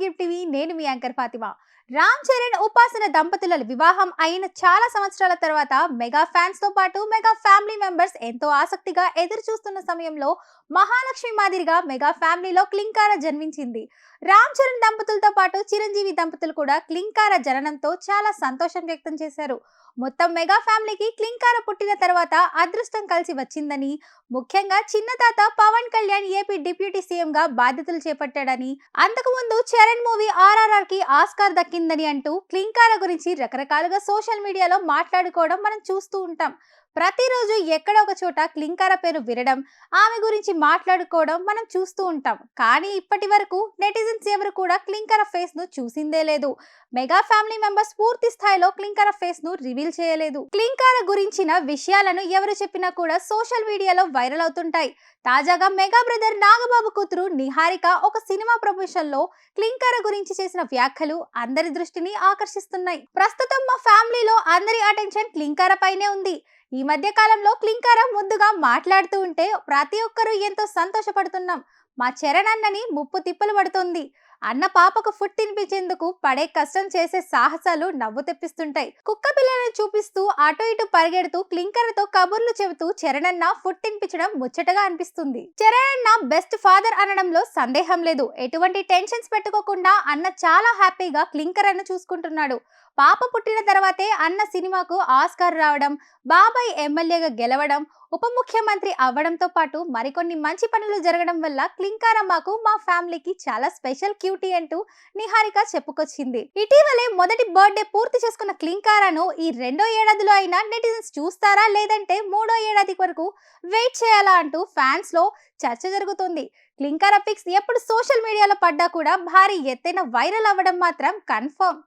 Gift TV నేను మీ anchor Fatima. Ram Charan ఉపాసన దంపతుల వివాహం అయిన చాలా సంవత్సరాల తర్వాత మెగా ఫ్యాన్స్ తో పాటు మెగా ఫ్యామిలీ మెంబర్స్ ఎంతో ఆసక్తిగా ఎదురు చూస్తున్న సమయంలో మహాలక్ష్మి మాదిరిగా మెగా ఫ్యామిలీలో క్లింకార జన్మించింది. రామ్ చరణ్ దంపతులతో పాటు చిరంజీవి దంపతులు కూడా క్లింకార జననంతో చాలా సంతోషం వ్యక్తం చేశారు. మొత్తం మెగా ఫ్యామిలీకి క్లింకార పుట్టిన తర్వాత అదృష్టం కలిసి వచ్చిందని, ముఖ్యంగా చిన్న తాత Pawan Kalyan AP deputy CM గా బాధ్యతలు చేపట్టాడని, అంతకు ముందు చరణ్ మూవీ ఆర్ఆర్ఆర్ కి ఆస్కార్ దక్కిందని అంటూ క్లింకార గురించి రకరకాలుగా సోషల్ మీడియాలో మాట్లాడుకోవడం మనం చూస్తూ ఉంటాం. ప్రతిరోజు ఎక్కడో ఒక చోట క్లింకార పేరు వినడం, ఆమె గురించి మాట్లాడుకోవడం మనం చూస్తూ ఉంటాం. కానీ ఇప్పటి వరకు నెటిజన్స్ ఎవరు కూడా క్లింకార ఫేస్ ను చూసిందే లేదు. మెగా ఫ్యామిలీ మెంబర్స్ పూర్తి స్థాయిలో క్లింకార ఫేస్ ను రివీల్ చేయలేదు. క్లింకార గురించిన విషయాలను ఎవరు చెప్పినా కూడా సోషల్ మీడియాలో వైరల్ అవుతుంటాయి. తాజాగా మెగా బ్రదర్ నాగబాబు కూతురు నిహారిక ఒక సినిమా ప్రమోషన్ లో క్లింకార గురించి చేసిన వ్యాఖ్యలు అందరి దృష్టిని ఆకర్షిస్తున్నాయి. ప్రస్తుతం మా ఫ్యామిలీలో అందరి అటెన్షన్ క్లింకార పైనే ఉంది. ఈ మధ్య కాలంలో క్లింకార ముందుగా మాట్లాడుతూ ఉంటే ప్రతి ఒక్కరూ ఎంతో సంతోషపడుతున్నాం. మా చరణ్ అన్నని ముప్పు తిప్పలు పడుతుంది. అన్న పాపకు ఫుడ్ తినిపించేందుకు పడే కష్టం చేసే సాహసాలు నవ్వు తెప్పిస్తుంటాయి. కుక్క పిల్లలను చూపిస్తూ అటు ఇటు పరిగెడుతూ క్లింకరతో కబుర్లు చెబుతూ చరణ్ అన్న ఫుడ్ తినిపించడం ముచ్చటగా అనిపిస్తుంది. చరణ్ అన్న బెస్ట్ ఫాదర్ అనడంలో సందేహం లేదు. ఎటువంటి టెన్షన్స్ పెట్టుకోకుండా అన్న చాలా హ్యాపీగా క్లింకర్ అన్న చూసుకుంటున్నాడు. పాప పుట్టిన తర్వాతే అన్న సినిమాకు ఆస్కార్ రావడం, బాబాయ్ ఎమ్మెల్యేగా గెలవడం, ఉప ముఖ్యమంత్రి అవ్వడంతో పాటు మరికొన్ని మంచి పనులు జరగడం వల్ల క్లింకార మాకు మా ఫ్యామిలీకి చాలా స్పెషల్ క్యూటీ అంటూ నిహారిక చెప్పుకొచ్చింది. ఇటీవలే మొదటి బర్త్డే పూర్తి చేసుకున్న క్లింకారను ఈ రెండో ఏడాదిలో అయినా నెటిజన్స్ చూస్తారా లేదంటే మూడో ఏడాది వరకు వెయిట్ చేయాలా అంటూ ఫ్యాన్స్ లో చర్చ జరుగుతుంది. క్లింకార పిక్స్ ఎప్పుడు సోషల్ మీడియాలో పడ్డా కూడా భారీ ఎత్తైన వైరల్ అవ్వడం మాత్రం కన్ఫర్మ్.